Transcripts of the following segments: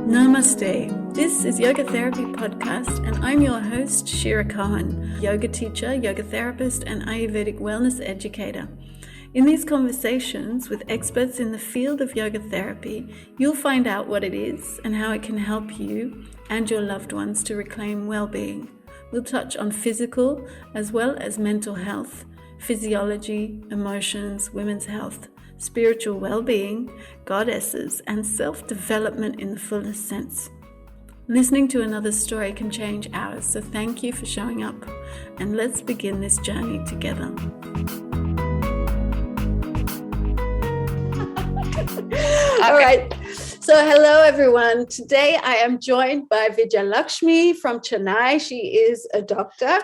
Namaste. This is Yoga Therapy Podcast, and I'm your host, Shira, yoga teacher, yoga therapist, and Ayurvedic wellness educator. In these conversations with experts in the field of yoga therapy, you'll find out what it is and how it can help you and your loved ones to reclaim well-being. We'll touch on physical as well as mental health, physiology, emotions, women's health, spiritual well-being, goddesses, and self-development in the fullest sense. Listening to another story can change ours, so thank you for showing up, and let's begin this journey together. All right. So hello, everyone. Today I am joined by Vidya Lakshmi from Chennai. She is a doctor.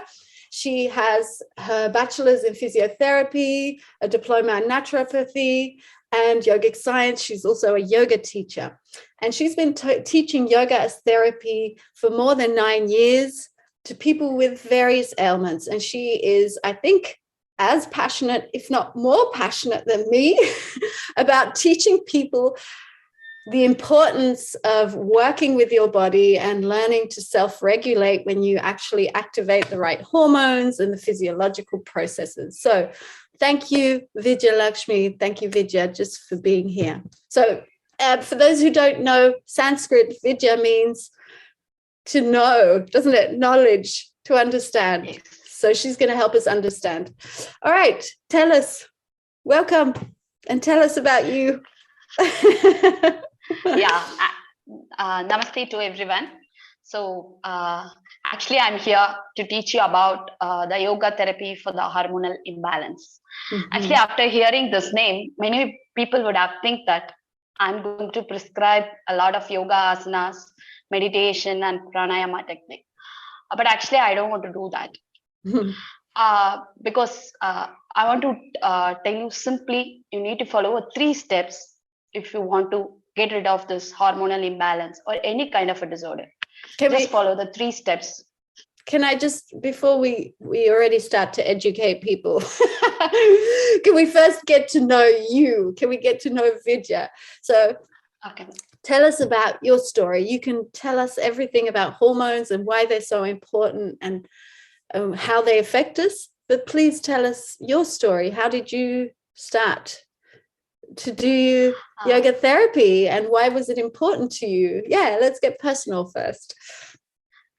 She has her bachelor's in physiotherapy, a diploma in naturopathy, and yogic science. She's also a yoga teacher. And she's been teaching yoga as therapy for more than 9 years to people with various ailments. And she is, I think, as passionate, if not more passionate than me, about teaching people the importance of working with your body and learning to self-regulate when you actually activate the right hormones and the physiological processes. So thank you, Vidya Lakshmi. Thank you, Vidya, just for being here. So for those who don't know Sanskrit, Vidya means to know, doesn't it? Knowledge, to understand. Yes. So she's going to help us understand. All right, tell us, welcome, and tell us about you. Namaste to everyone. So actually I'm here to teach you about the yoga therapy for the hormonal imbalance. Actually, after hearing this name, many people would have think that I'm going to prescribe a lot of yoga asanas, meditation and pranayama technique. But actually I don't want to do that. Because I want to tell you simply, you need to follow 3 steps if you want to get rid of this hormonal imbalance or any kind of a disorder. Follow the 3 steps. Can I just, before we already start to educate people, can we first get to know you? Can we get to know Vidya? So okay. Tell us about your story. You can tell us everything about hormones and why they're so important and how they affect us, but please tell us your story. How did you start to do yoga therapy and why was it important to you? Yeah, let's get personal first.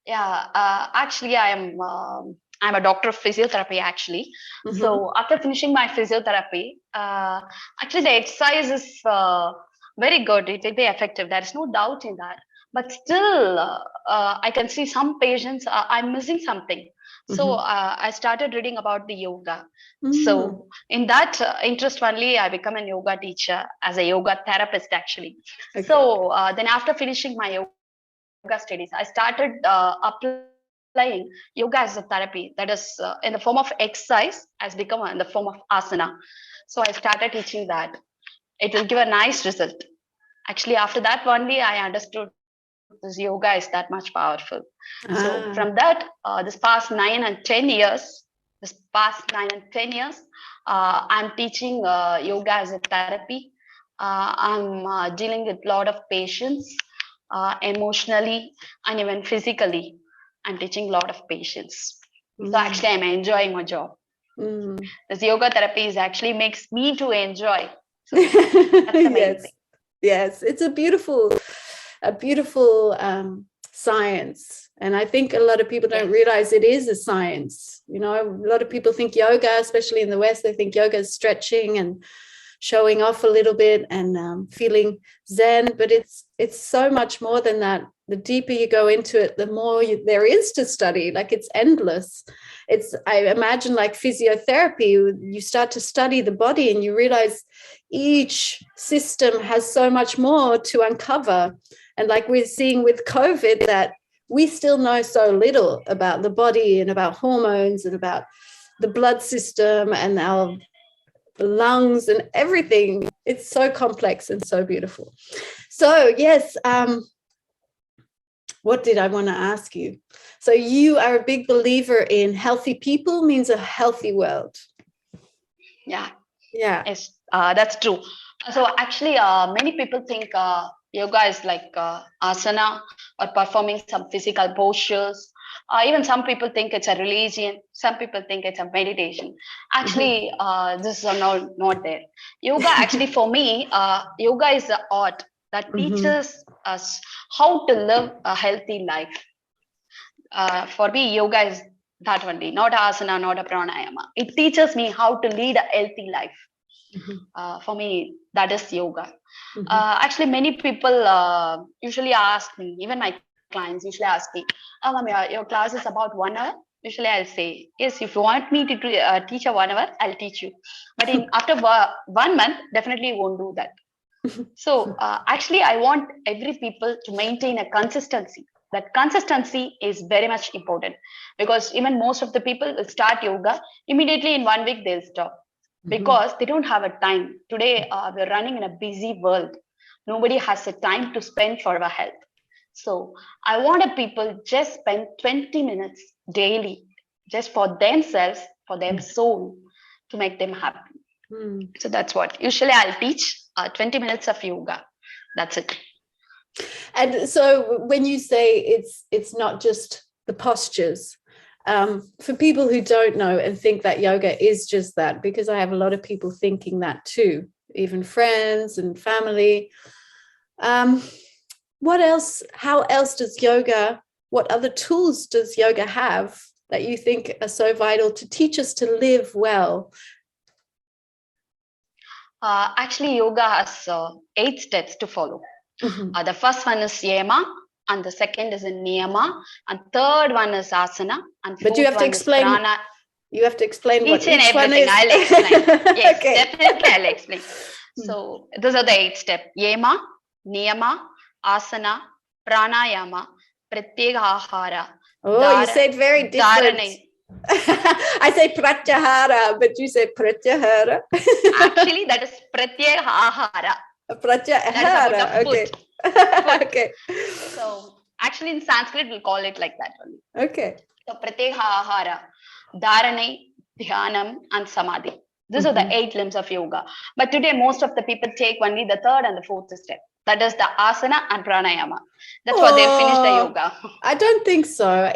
Actually I'm a doctor of physiotherapy actually. So after finishing my physiotherapy, actually the exercise is very good. It will be effective. There is no doubt in that. But still, I can see some patients, I'm missing something. So I started reading about the yoga. So in that interest only, I become a yoga teacher as a yoga therapist actually. Okay. So then after finishing my yoga studies, I started applying yoga as a therapy, that is in the form of exercise has become in the form of asana. So I started teaching that. It will give a nice result. Actually, after that only I understood this yoga is that much powerful. So from that, this past 9 and 10 years, I'm teaching yoga as a therapy. I'm dealing with a lot of patients emotionally and even physically. I'm teaching a lot of patients. So actually, I'm enjoying my job. This yoga therapy is actually makes me to enjoy. So that's the main thing. Yes, it's a beautiful science. And I think a lot of people don't realize it is a science. You know, a lot of people think yoga, especially in the West, they think yoga is stretching and showing off a little bit and feeling zen, but it's so much more than that. The deeper you go into it, the more there is to study. Like, it's endless. I imagine, like physiotherapy, you start to study the body and you realize each system has so much more to uncover. And like we're seeing with COVID, that we still know so little about the body and about hormones and about the blood system and our lungs and everything. It's so complex and so beautiful. So yes, what did I want to ask you? So you are a big believer in healthy people means a healthy world. Yeah. Yes, that's true. So actually, many people think yoga is like asana or performing some physical postures. Even some people think it's a religion. Some people think it's a meditation. Actually, this is not there. Yoga, actually, for me, yoga is the art that teaches us how to live a healthy life. For me, yoga is that only, not asana, not a pranayama. It teaches me how to lead a healthy life. For me, that is yoga. Actually, many people usually ask me, even my clients usually ask me, ma'am, your class is about 1 hour. Usually, I'll say, yes, if you want me to teach a 1 hour, I'll teach you. But after 1 month, definitely won't do that. So actually, I want every people to maintain a consistency. That consistency is very much important, because even most of the people will start yoga immediately in 1 week they'll stop, because they don't have a time. Today we're running in a busy world. Nobody has a time to spend for our health. So I want a people just spend 20 minutes daily just for themselves, for their soul, to make them happy. So that's what usually I'll teach 20 minutes of yoga. That's it. And so when you say it's not just the postures, for people who don't know and think that yoga is just that, because I have a lot of people thinking that too, even friends and family. What else? How else does yoga? What other tools does yoga have that you think are so vital to teach us to live well? Actually, yoga has 8 steps to follow. The first one is yama, and the second is niyama, and third one is asana, and fourth but you have to explain. Prana. You have to explain what each and each one everything. is. I'll explain. Yes, Okay. definitely I'll explain. So those are the 8 steps: yama, niyama, asana, pranayama, pratyahara. Oh, you said very different. I say pratyahara, but you say pratyahara. Actually, that is pratyahara. Pratyahara. Okay. Okay. So actually, in Sanskrit, we'll call it like that only. Okay. So pratyahara, dharanai, dhyanam, and samadhi. These are the 8 limbs of yoga. But today, most of the people take only the third and the fourth step. That is the asana and pranayama. That's what they finish the yoga. I don't think so.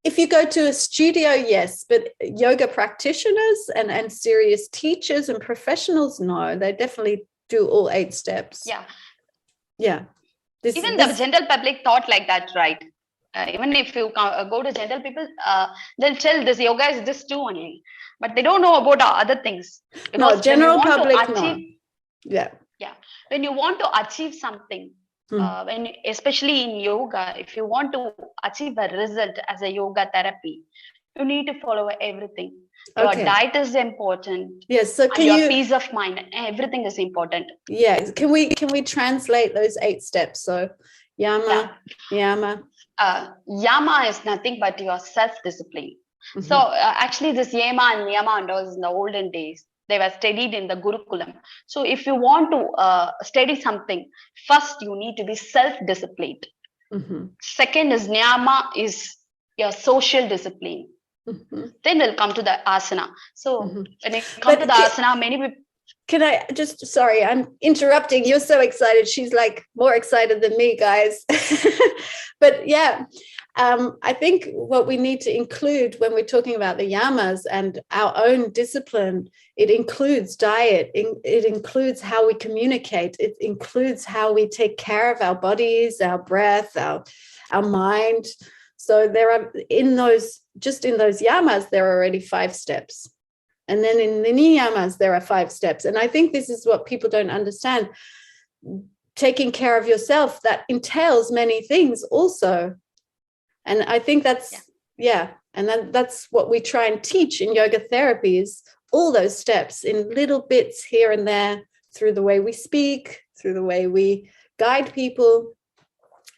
If you go to a studio, yes, but yoga practitioners and serious teachers and professionals, no, they definitely do all 8 steps. Yeah. Yeah. Even the general public thought like that, right? Even if you go to general people, they'll tell this yoga is this too only, but they don't know about other things. No, general public, no. Yeah. Yeah. When you want to achieve something, especially in yoga, if you want to achieve a result as a yoga therapy, you need to follow everything. Your diet is important. Yes. So can your peace of mind, everything is important. Yeah. Can we translate those 8 steps? So yama. Yama is nothing but your self-discipline. So actually this yama and niyama was in the olden days. They were studied in the Gurukulam. So if you want to study something, first you need to be self-disciplined. Second is niyama, is your social discipline. Then we'll come to the asana. So when you come to the asana, many people... Can I just, sorry, I'm interrupting. You're so excited. She's like more excited than me, guys. But yeah, I think what we need to include when we're talking about the yamas and our own discipline, it includes diet. It includes how we communicate. It includes how we take care of our bodies, our breath, our mind. So there are in those yamas, there are already 5 steps. And then in the niyamas, there are 5 steps. And I think this is what people don't understand. Taking care of yourself, that entails many things also. And I think that's, and then that's what we try and teach in yoga therapy, is all those steps in little bits here and there, through the way we speak, through the way we guide people.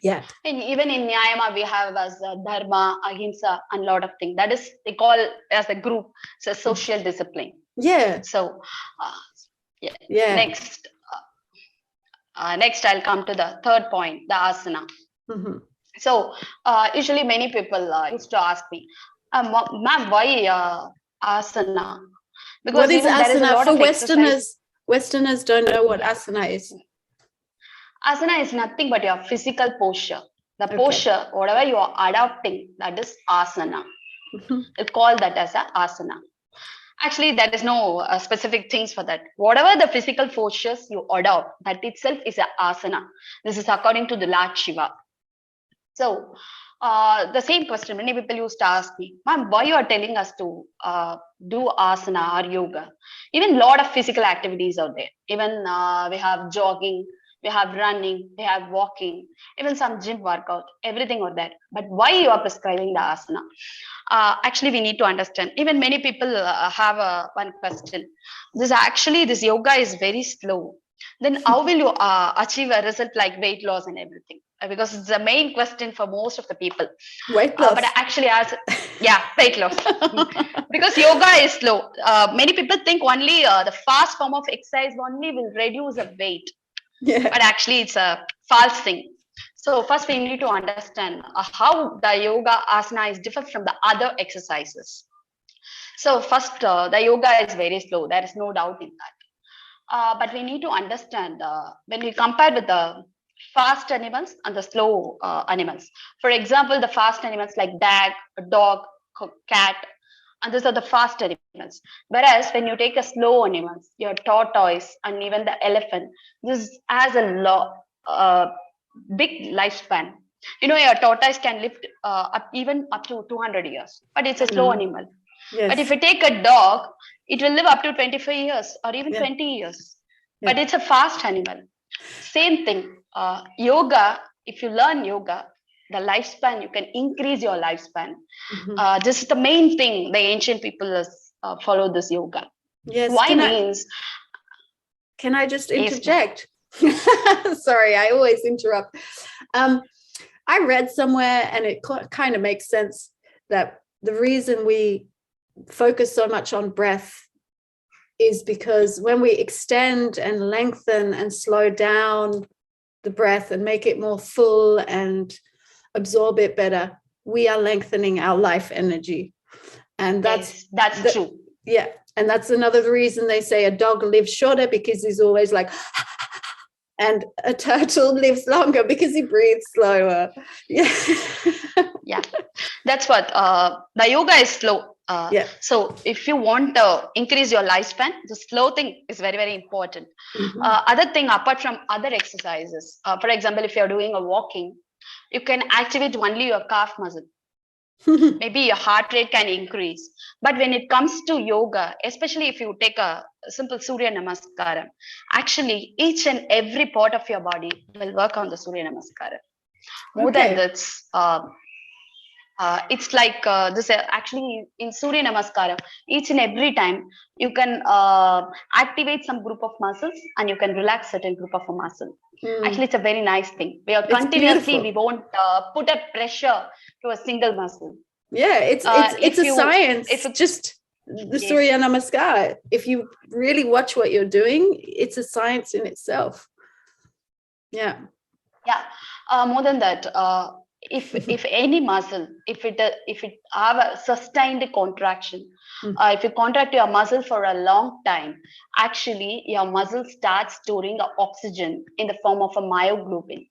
Yeah. And even in Nyayama, we have as Dharma, Ahimsa, and a lot of things. That is, they call as a group, it's a social discipline. Yeah. So, next, I'll come to the third point, the asana. So, usually many people used to ask me, ma'am, why asana? Because what is asana? For Westerners don't know what asana is. Asana is nothing but your physical posture. The posture, whatever you are adopting, that is asana. It's called that as a asana. Actually, there is no specific things for that. Whatever the physical postures you adopt, that itself is a asana. This is according to the Lord Shiva. So, the same question, many people used to ask me, ma'am, why you are telling us to do asana or yoga? Even a lot of physical activities out there. Even we have jogging, we have running, we have walking, even some gym workout, everything or that. But why you are prescribing the asana? Actually, we need to understand. Even many people have one question. This yoga is very slow. Then how will you achieve a result like weight loss and everything? Because it's the main question for most of the people. Weight loss. But actually, weight loss. Because yoga is slow. Many people think only the fast form of exercise only will reduce the weight. Yeah. But actually, it's a false thing. So first, we need to understand how the yoga asana is different from the other exercises. So first, the yoga is very slow. There is no doubt in that. But we need to understand when we compare with the fast animals and the slow animals. For example, the fast animals like dog, cat, and these are the fast animals. Whereas when you take a slow animals, your tortoise and even the elephant, this has a big lifespan. You know, your tortoise can live even up to 200 years, but it's a slow animal. Yes. But if you take a dog, it will live up to 25 years or even 20 years. Yeah. But it's a fast animal. Same thing. Yoga, if you learn yoga, the lifespan, you can increase your lifespan. This is the main thing the ancient people follow this yoga. Yes. Why means... Can I just interject? Yes. Sorry, I always interrupt. I read somewhere, and it kind of makes sense, that the reason we focus so much on breath is because when we extend and lengthen and slow down the breath and make it more full and absorb it better, we are lengthening our life energy. And that's true. Yeah. And that's another reason they say a dog lives shorter, because he's always like, and a turtle lives longer because he breathes slower. Yeah. Yeah. That's what the yoga is slow. So if you want to increase your lifespan, the slow thing is very, very important. Other thing, apart from other exercises, for example, if you're doing a walking, you can activate only your calf muscle. Maybe your heart rate can increase. But when it comes to yoga, especially if you take a simple Surya Namaskaram, actually each and every part of your body will work on the Surya Namaskaram. More than this, it's like this actually in Surya Namaskaram, each and every time you can activate some group of muscles and you can relax certain group of a muscle. Actually, it's a very nice thing. We are continuously, we won't put a pressure to a single muscle. Yeah, it's a science. If it's just the Surya Namaskar, if you really watch what you're doing, it's a science in itself. Yeah. More than that, if any muscle, if it have a sustained contraction, if you contract your muscle for a long time, actually your muscle starts storing the oxygen in the form of a myoglobin.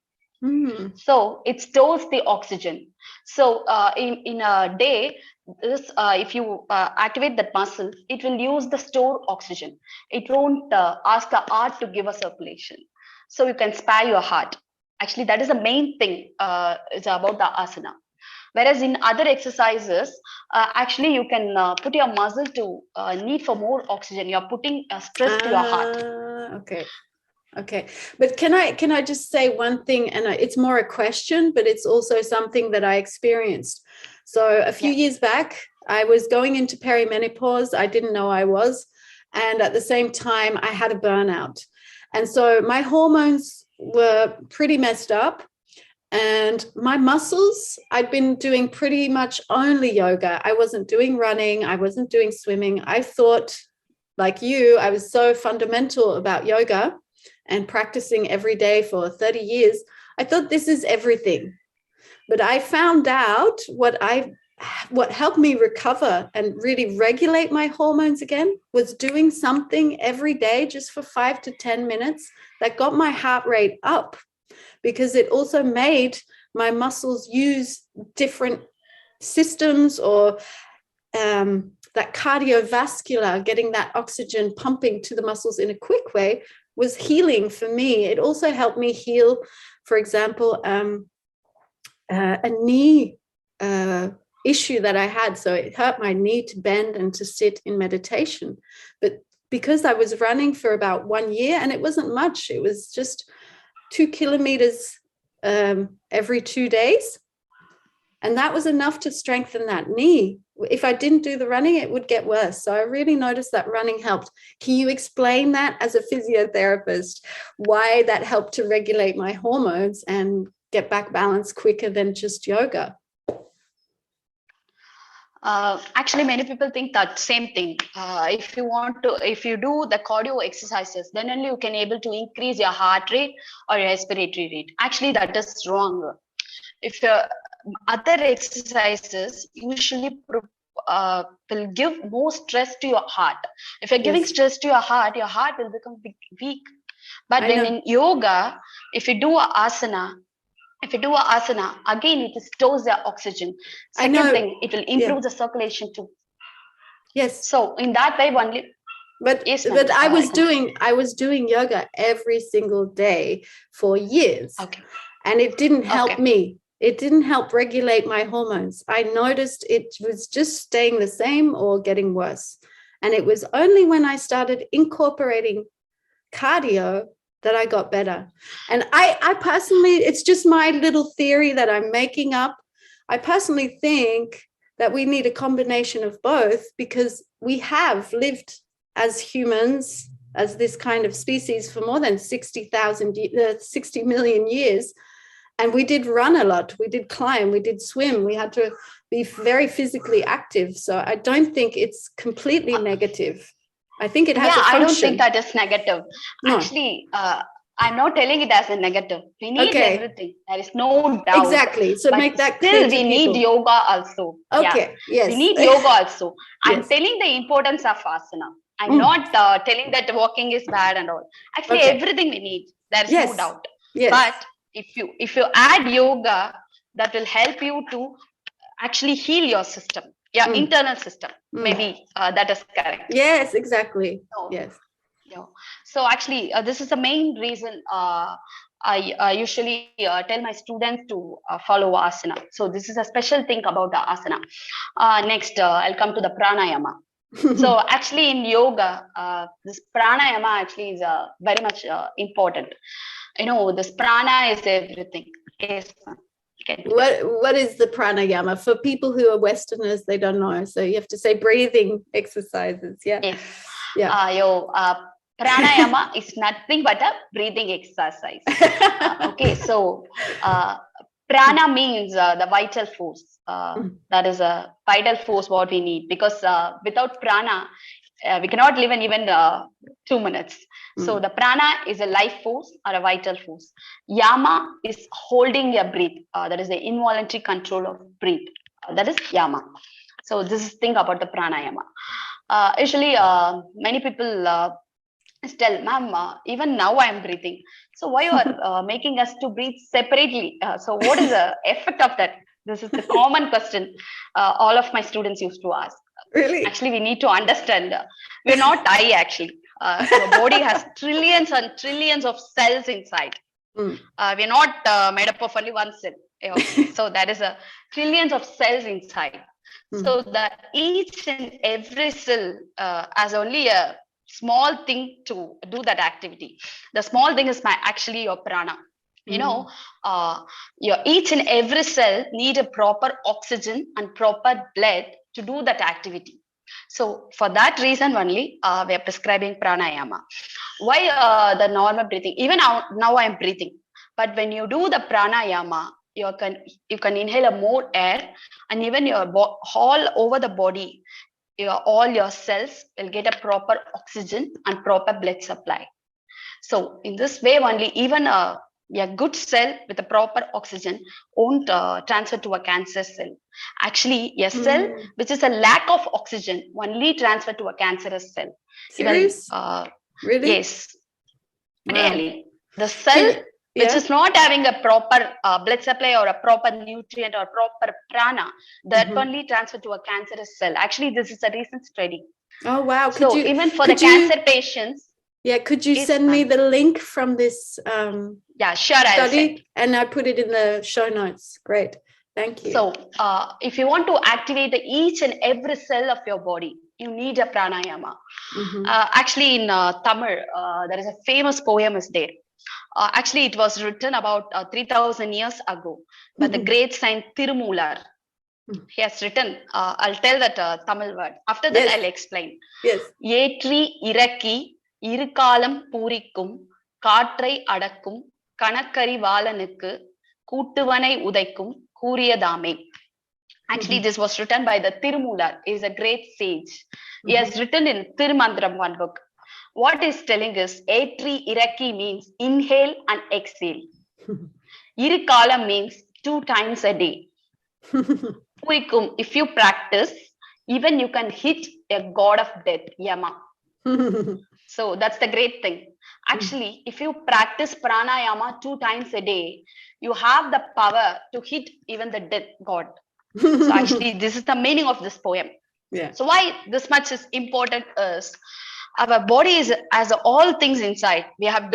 So it stores the oxygen. So in a day, this if you activate that muscle, it will use the stored oxygen. It won't ask the heart to give a circulation. So you can spare your heart. Actually, that is the main thing. It's about the asana. Whereas in other exercises, actually you can put your muscle to need for more oxygen. You're putting stress to your heart. Okay. But can I just say one thing, and it's more a question, but it's also something that I experienced. So a few years back, I was going into perimenopause. I didn't know I was. And at the same time, I had a burnout. And so my hormones were pretty messed up. And my muscles, I'd been doing pretty much only yoga. I wasn't doing running. I wasn't doing swimming. I thought, like you, I was so fundamental about yoga and practicing every day for 30 years. I thought this is everything. But I found out what helped me recover and really regulate my hormones again was doing something every day just for 5 to 10 minutes that got my heart rate up. because it also made my muscles use different systems, or that cardiovascular, getting that oxygen pumping to the muscles in a quick way, was healing for me. It also helped me heal, for example, a knee issue that I had. So it hurt my knee to bend and to sit in meditation. But because I was running for about 1 year, and it wasn't much, it was just 2 kilometers every 2 days. And that was enough to strengthen that knee. If I didn't do the running, it would get worse. So I really noticed that running helped. Can you explain that as a physiotherapist, why that helped to regulate my hormones and get back balance quicker than just yoga? Actually, many people think that same thing. If you do the cardio exercises, then only you can able to increase your heart rate or your respiratory rate. Actually, that is wrong. If other exercises usually will give more stress to your heart. If you're giving stress to your heart will become weak. But then in yoga, if you do a asana, again it stores the oxygen. Second thing, it will improve the circulation too. Yes. So in that way only. But I was doing yoga every single day for years. Okay. And it didn't help me. It didn't help regulate my hormones. I noticed it was just staying the same or getting worse. And it was only when I started incorporating cardio that I got better. And I personally, it's just my little theory that I'm making up. I personally think that we need a combination of both, because we have lived as humans, as this kind of species, for more than 60 million years. And we did run a lot, we did climb, we did swim, we had to be very physically active. So I don't think it's completely negative. I think it has a function. I don't think that is negative. No. Actually, I'm not telling it as a negative. We need everything. There is no doubt. Exactly. So but make that clear. Still, we need yoga also. Okay. Yes. We need yoga also. I'm telling the importance of asana. I'm not telling that walking is bad and all. Actually, everything we need. There is no doubt. Yes. But if you add yoga, that will help you to actually heal your system, your internal system. Maybe that is correct. Yes, exactly. So, yes. Yeah. So actually, this is the main reason I usually tell my students to follow asana. So this is a special thing about the asana. Next, I'll come to the pranayama. So actually in yoga, this pranayama actually is very much important. You know, this prana is everything. Yes. Okay. What is the pranayama? For people who are Westerners, they don't know. So you have to say breathing exercises. Yeah. Yes. Yeah. Pranayama is nothing but a breathing exercise. Okay. So prana means the vital force. That is a vital force what we need, because without prana, we cannot live in even 2 minutes. So the prana is a life force or a vital force. Yama is holding your breath. That is the involuntary control of breath. That is yama. So this is thing about the pranayama. Usually, many people tell, ma'am, even now I am breathing. So why you are making us to breathe separately? So what is the effect of that? This is the common question all of my students used to ask. Really? Actually, we need to understand. We're not eye, actually. Your body has trillions and trillions of cells inside. We're not made up of only one cell. So that is a trillions of cells inside. So that each and every cell has only a small thing to do that activity. The small thing is actually your prana. You know, your each and every cell need a proper oxygen and proper blood to do that activity. So for that reason only, we are prescribing pranayama. Why the normal breathing? Even now I am breathing. But when you do the pranayama, you can inhale a more air, and even your all over the body, all your cells will get a proper oxygen and proper blood supply. So in this way only, even a good cell with a proper oxygen won't transfer to a cancer cell. Actually, a cell which is a lack of oxygen only transfer to a cancerous cell. Serious? Even, really? Yes. Wow. Really. The cell which is not having a proper blood supply or a proper nutrient or proper prana, that only transfer to a cancerous cell. Actually, this is a recent study. Oh, wow. Even for the cancer patients. Yeah, could you send me the link from this yeah, sure, study? And I put it in the show notes. Great. Thank you. So if you want to activate each and every cell of your body, you need a pranayama. Actually, in Tamil, there is a famous poem is there. Actually, it was written about 3,000 years ago by the great saint Tirumular. He has written, I'll tell that Tamil word. After that, I'll explain. Yes. Yetri iraki irukalam purikum kaatrai adakkum kanakari valanukku kootuvanai udaikum kuriyadame. Actually, this was written by the Tirumular. He is a great sage. He has written in Tirumandram, one book. What he's telling is, Etri Iraki means inhale and exhale. Irikala means 2 times a day. Purikum, if you practice, even you can hit a god of death, Yama. So that's the great thing. Actually, if you practice pranayama 2 times a day, you have the power to hit even the death god. So actually, this is the meaning of this poem. Yeah. So why this much is important is, our body is as all things inside. We have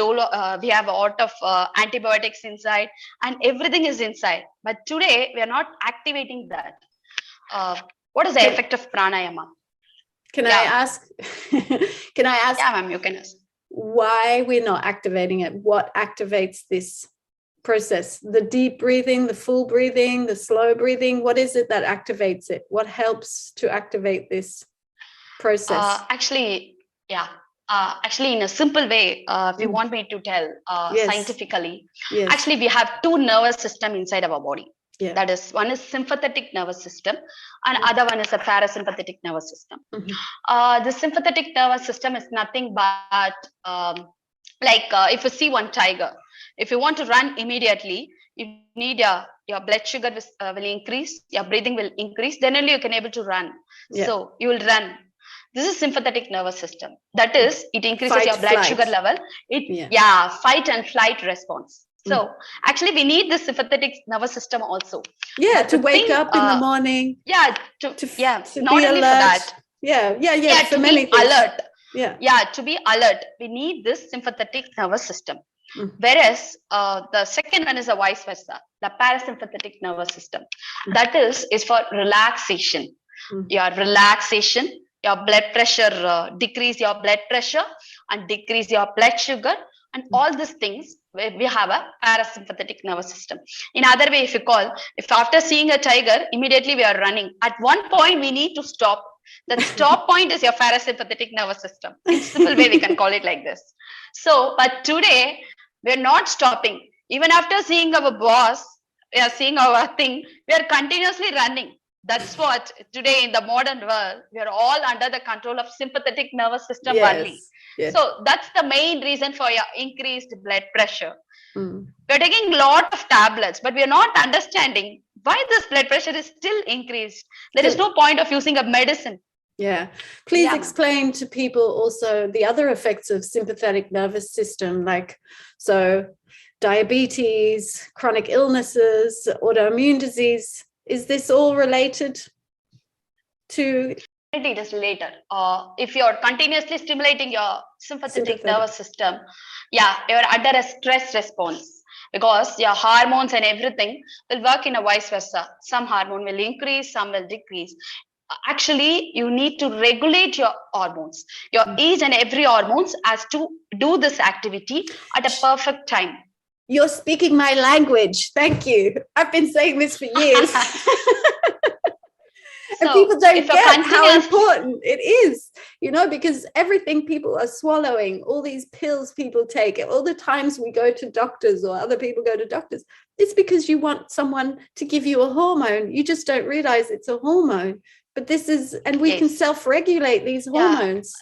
we have a lot of antibiotics inside, and everything is inside. But today we are not activating that. What is the effect of pranayama? Can I ask? Can I ask? Yeah, ma'am, you can ask. Why we're not activating it? What activates this process? The deep breathing, the full breathing, the slow breathing. What is it that activates it? What helps to activate this process? Actually, in a simple way, if you want me to tell scientifically, actually we have 2 nervous systems inside our body. That is, one is sympathetic nervous system and other one is a parasympathetic nervous system. The sympathetic nervous system is nothing but if you see one tiger, if you want to run immediately, you need your blood sugar will increase, your breathing will increase, then only you can able to run. So you will run. This is sympathetic nervous system. That is, it increases your blood sugar level. Fight and flight response. So actually we need this sympathetic nervous system also. Yeah, to wake up in the morning. Yeah, to not be only alert. For that. Yeah, to many be things. Alert. Yeah, to be alert, we need this sympathetic nervous system. Whereas the second one is a vice versa, the parasympathetic nervous system. That is for relaxation. Your relaxation, your blood pressure, decrease your blood pressure and decrease your blood sugar, and all these things, we have a parasympathetic nervous system. In other way, if after seeing a tiger, immediately we are running, at one point we need to stop. The stop point is your parasympathetic nervous system. In simple way, we can call it like this. So, but today, we're not stopping. Even after seeing our boss, we are seeing our thing, we are continuously running. That's what today in the modern world, we are all under the control of sympathetic nervous system only. Yes. So that's the main reason for your increased blood pressure. We're taking a lot of tablets, but we're not understanding why this blood pressure is still increased. There is no point of using a medicine. Yeah. Please explain to people also the other effects of sympathetic nervous system, like diabetes, chronic illnesses, autoimmune disease. Is this all related to? It is later. If you're continuously stimulating your sympathetic nervous system, you're under a stress response, because your hormones and everything will work in a vice versa. Some hormone will increase, some will decrease. Actually, you need to regulate your hormones. Your each and every hormones has to do this activity at a perfect time. You're speaking my language. Thank you. I've been saying this for years. And people don't get how important it is, because everything people are swallowing, all these pills people take, all the times we go to doctors or other people go to doctors, it's because you want someone to give you a hormone. You just don't realize it's a hormone. But this is, and we can self-regulate these hormones.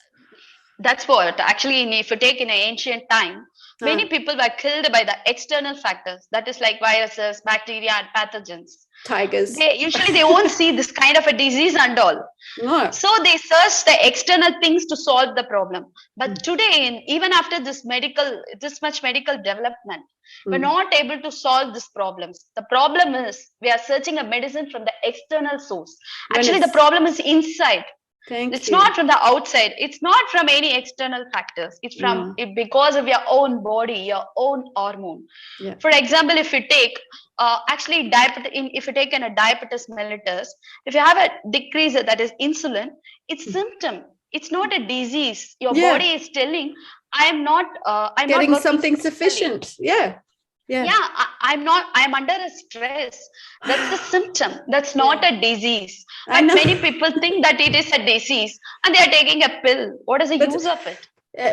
That's what, actually, if you take in an ancient time, many people were killed by the external factors. That is like viruses, bacteria, and pathogens. tigers. They won't see this kind of a disease and all. No. So they search the external things to solve the problem. But today, even after this much medical development, we're not able to solve these problems. The problem is we are searching a medicine from the external source. Actually, the problem is inside. It's not from the outside. It's not from any external factors. It's from because of your own body, your own hormone. Yeah. For example, if you take if you take a diabetes mellitus, if you have a decrease that is insulin, it's symptom. It's not a disease. Your body is telling, I'm getting not something sufficient. I'm under a stress. That's the symptom. That's not a disease. But many people think that it is a disease and they are taking a pill. What is the use of it?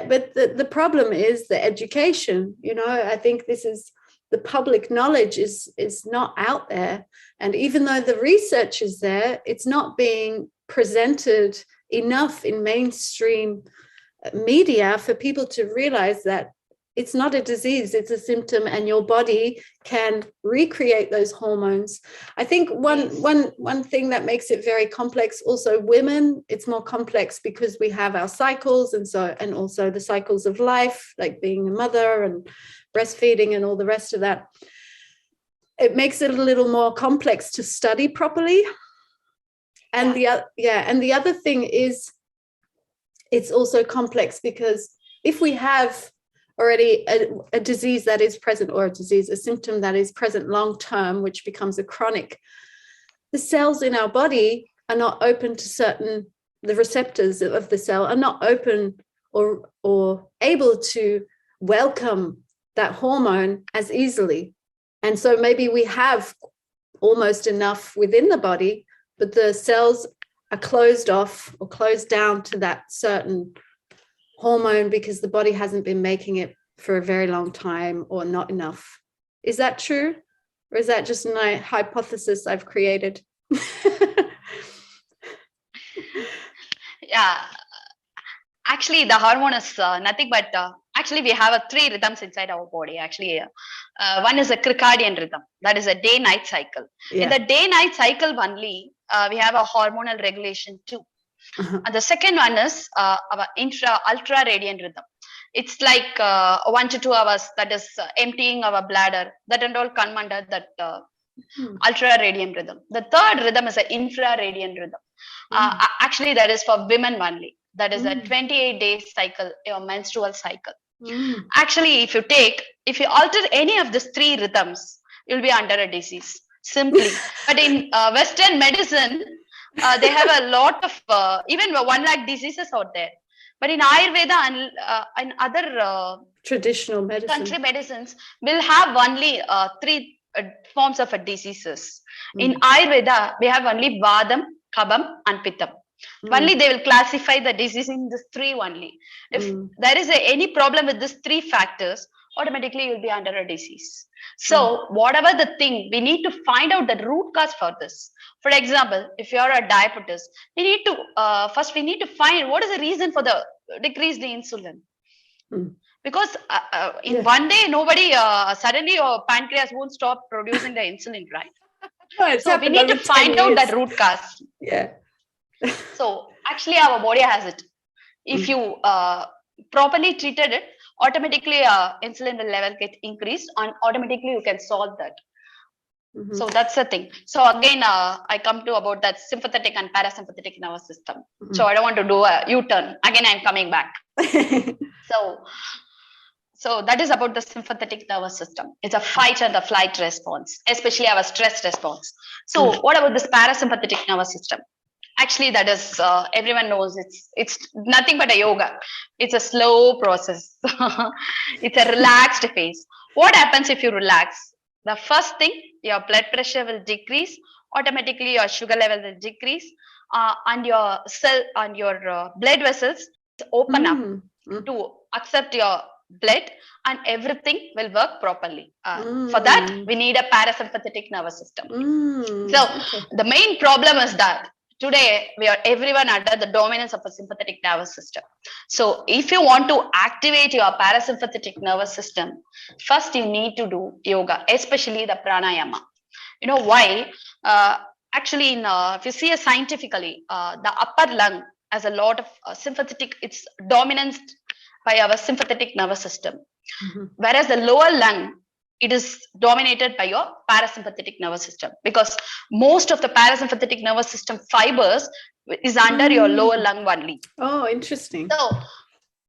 But the problem is the education. I think this is the public knowledge is not out there. And even though the research is there, it's not being presented enough in mainstream media for people to realize that it's not a disease, it's a symptom, and your body can recreate those hormones. I think one thing that makes it very complex, also women, it's more complex because we have our cycles and also the cycles of life, like being a mother and breastfeeding and all the rest of that. It makes it a little more complex to study properly. And the other thing is it's also complex because if we have already a disease that is present, or a symptom that is present long term, which becomes a chronic, the cells in our body are not open to the receptors of the cell are not open or able to welcome that hormone as easily. And so maybe we have almost enough within the body, but the cells are closed off or closed down to that certain hormone because the body hasn't been making it for a very long time or not enough. Is that true? Or is that just my hypothesis I've created? Yeah. Actually, the hormone is nothing but actually we have 3 rhythms inside our body. Actually, one is a circadian rhythm. That is a day-night cycle. Yeah. In the day-night cycle only, we have a hormonal regulation too. And the second one is our ultra-radiant rhythm. It's like 1 to 2 hours, that is emptying our bladder. That and all come under that ultra-radiant rhythm. The third rhythm is an infra-radiant rhythm. Actually, that is for women only. That is a 28-day cycle, your menstrual cycle. Actually, if you alter any of these 3 rhythms, you'll be under a disease, simply. But in Western medicine, they have a lot of, even 1 lakh diseases out there. But in Ayurveda and other traditional medicine, country medicines, will have only 3 forms of diseases. In Ayurveda, we have only Vadam, Kabam, and Pittam. Only they will classify the disease in these 3 only. If there is any problem with these 3 factors, automatically you'll be under a disease. So whatever the thing, we need to find out the root cause for this. For example, if you're a diabetes, we need to first find what is the reason for the decreased insulin. Because in one day, nobody suddenly your pancreas won't stop producing the insulin, right? No, so we need to find out that root cause. Yeah. So actually our body has it. If you properly treated it, automatically insulin level get increased and automatically you can solve that. So that's the thing. So again, I come to about that sympathetic and parasympathetic nervous system. So I don't want to do a U-turn. Again, I'm coming back. So that is about the sympathetic nervous system. It's a fight and a flight response, especially our stress response. So what about this parasympathetic nervous system? Actually, that is, everyone knows it's nothing but a yoga. It's a slow process. It's a relaxed phase. What happens if you relax? The first thing, your blood pressure will decrease. Automatically, your sugar level will decrease. And your blood vessels open up to accept your blood, and everything will work properly. For that, we need a parasympathetic nervous system. So the main problem is that today, we are everyone under the dominance of a sympathetic nervous system. So if you want to activate your parasympathetic nervous system, first you need to do yoga, especially the pranayama. You know why? Actually, if you see it scientifically, the upper lung has a lot of sympathetic, it's dominance by our sympathetic nervous system. Whereas the lower lung, it is dominated by your parasympathetic nervous system, because most of the parasympathetic nervous system fibers is under your lower lung only. Oh, interesting. So,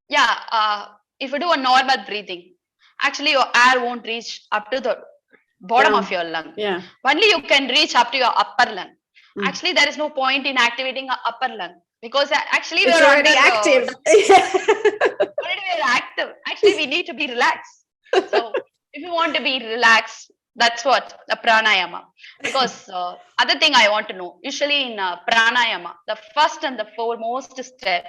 yeah, if you do a normal breathing, actually your air won't reach up to the bottom of your lung. Yeah. Only you can reach up to your upper lung. Actually, there is no point in activating our upper lung, because actually it's already active. Already we are active. Actually, we need to be relaxed. So if you want to be relaxed, that's what the pranayama. Because other thing I want to know, usually in pranayama, the first and the foremost step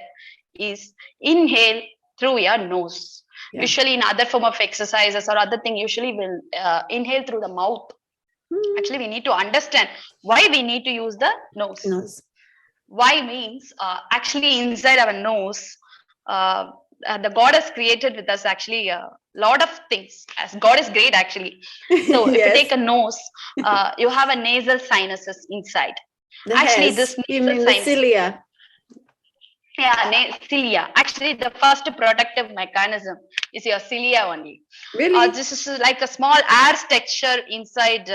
is inhale through your nose. Yeah. Usually in other form of exercises or other thing, usually we'll inhale through the mouth. Actually, we need to understand why we need to use the nose. Why means actually inside our nose, the God has created with us actually a lot of things. As God is great actually. So if you take a nose, you have a nasal sinuses inside. The actually, hairs. This you mean the cilia? Yeah, cilia. Actually, the first protective mechanism is your cilia only. Really? This is like a small air texture inside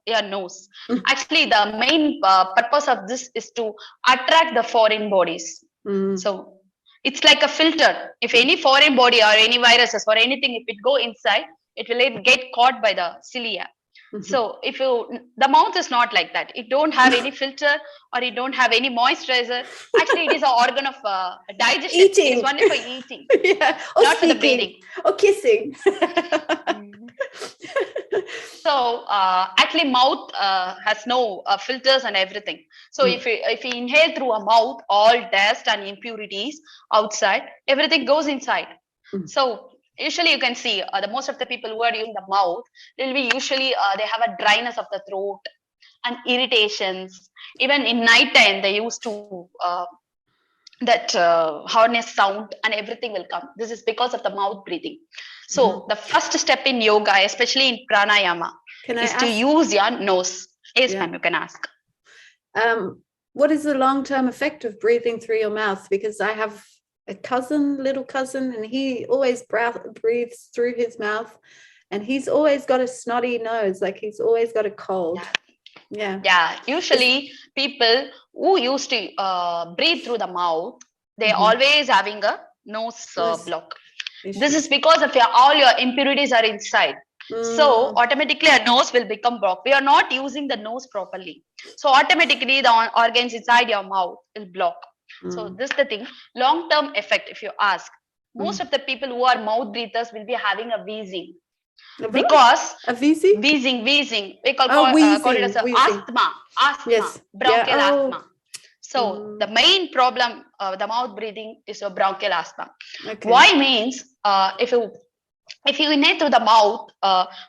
your nose. Actually, the main purpose of this is to attract the foreign bodies. So it's like a filter. If any foreign body or any viruses or anything, if it go inside, it will get caught by the cilia. So if the mouth is not like that. It don't have any filter or it don't have any moisturizer. Actually, it is an organ of digestion. Eating. It is only for eating. Yeah. Or not speaking. For the breathing. Or kissing. So actually mouth has no filters and everything. So if you inhale through a mouth, all dust and impurities outside, everything goes inside. So usually you can see the most of the people who are using the mouth, will be usually they have a dryness of the throat and irritations. Even in night time, they used to that harness sound and everything will come. This is because of the mouth breathing. So the first step in yoga, especially in pranayama, is to use your nose. Yes, ma'am, you can ask. What is the long-term effect of breathing through your mouth? Because I have a little cousin, and he always breathes through his mouth, and he's always got a snotty nose, like he's always got a cold. Yeah. Usually people who used to breathe through the mouth, they always having a nose block. This is because of all your impurities are inside. So automatically a nose will become blocked. We are not using the nose properly. So automatically the organs inside your mouth will block. So this is the thing. Long-term effect, if you ask, most of the people who are mouth breathers will be having a wheezing. Because a wheezing? Wheezing. We call it as asthma. Yes. Bronchial asthma. So the main problem of the mouth breathing is a bronchial asthma. Okay. Why means if you inhale through the mouth,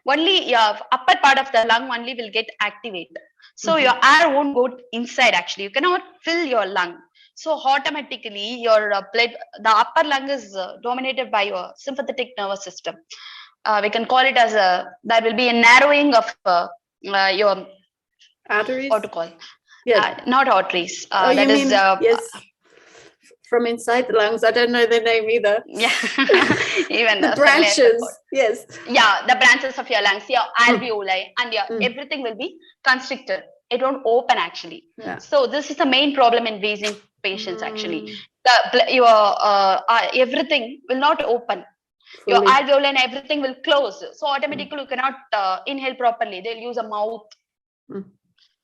only your upper part of the lung only will get activated. So your air won't go inside actually. You cannot fill your lung. So automatically your blood, the upper lung is dominated by your sympathetic nervous system. We can call it as there will be a narrowing of your arteries. What to call? Yes. Not arteries. That is yes. From inside the lungs. I don't know the name either. Yeah. Even the branches. Yes. Yeah, the branches of your lungs, your alveoli, and your everything will be constricted. It won't open actually. Yeah. So this is the main problem in wheezing patients actually. Your everything will not open. Fully. Your alveoli and everything will close. So automatically you cannot inhale properly. They'll use a mouth.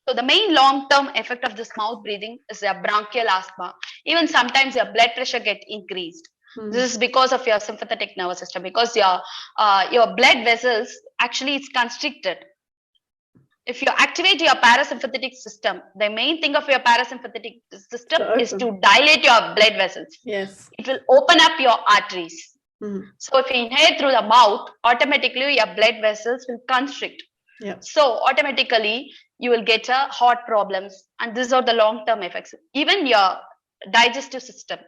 So the main long-term effect of this mouth breathing is your bronchial asthma. Even sometimes your blood pressure get increased. This is because of your sympathetic nervous system, because your blood vessels actually is constricted. If you activate your parasympathetic system, the main thing of your parasympathetic system is to dilate your blood vessels. Yes. It will open up your arteries. So if you inhale through the mouth, automatically your blood vessels will constrict. Yeah. So automatically you will get heart problems, and these are the long-term effects. Even your digestive system.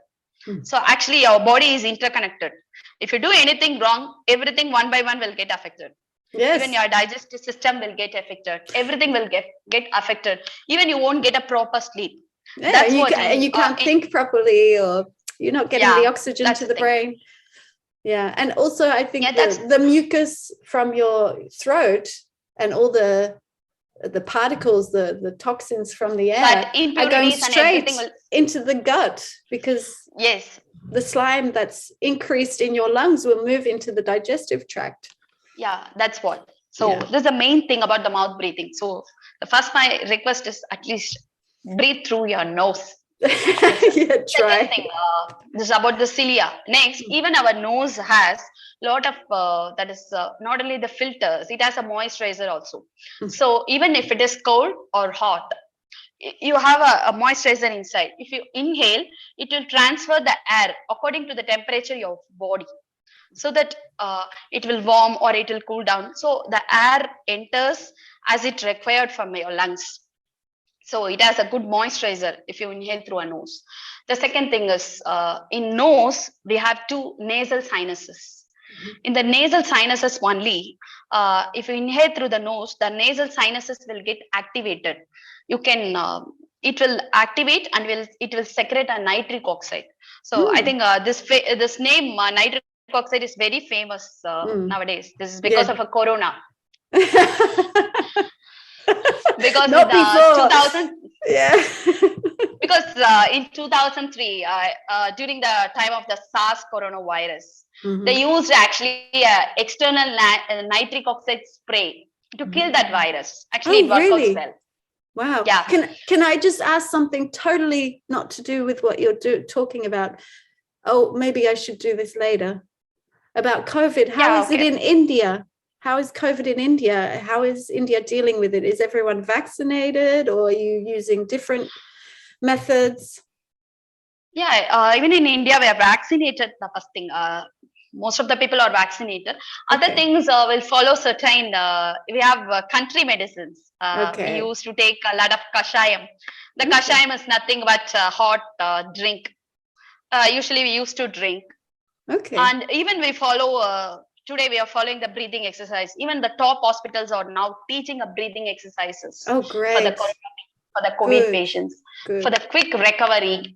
So actually your body is interconnected. If you do anything wrong, everything one by one will get affected. Even your digestive system will get affected. Everything will get affected. Even you won't get a proper sleep. Yeah, that's you can't think properly, or you're not getting the oxygen to the brain. Yeah, and also I think the mucus from your throat and all the particles, the toxins from the air are going straight into the gut, because the slime that's increased in your lungs will move into the digestive tract. Yeah, that's what. So this is the main thing about the mouth breathing. So the first, my request is at least breathe through your nose. Try. Thing, this is about the cilia. Next, even our nose has a lot of that is not only the filters, it has a moisturizer also. So even if it is cold or hot, you have a moisturizer inside. If you inhale, it will transfer the air according to the temperature of your body, so that it will warm or it will cool down. So the air enters as it required from your lungs. So it has a good moisturizer if you inhale through a nose. The second thing is in nose, we have two nasal sinuses. In the nasal sinuses only, if you inhale through the nose, the nasal sinuses will get activated. You can, it will activate and it will secrete a nitric oxide. So I think this name nitric oxide is very famous nowadays. This is because of a corona. Because not in before. 2000, because in 2003, during the time of the SARS coronavirus, they used actually external nitric oxide spray to kill that virus. Actually, it worked out well. Wow. Yeah. Can I just ask something totally not to do with what you're talking about? Oh, maybe I should do this later. About COVID. How is it in India? How is COVID in India? How is India dealing with it? Is everyone vaccinated, or are you using different methods? Yeah, even in India, we are vaccinated. The first thing, most of the people are vaccinated. Other things will follow certain. We have country medicines. We used to take a lot of kashayam. The kashayam is nothing but hot drink. Usually, we used to drink. And even we follow. Today we are following the breathing exercise. Even the top hospitals are now teaching a breathing exercises. Oh, great. For the COVID patients, for the quick recovery.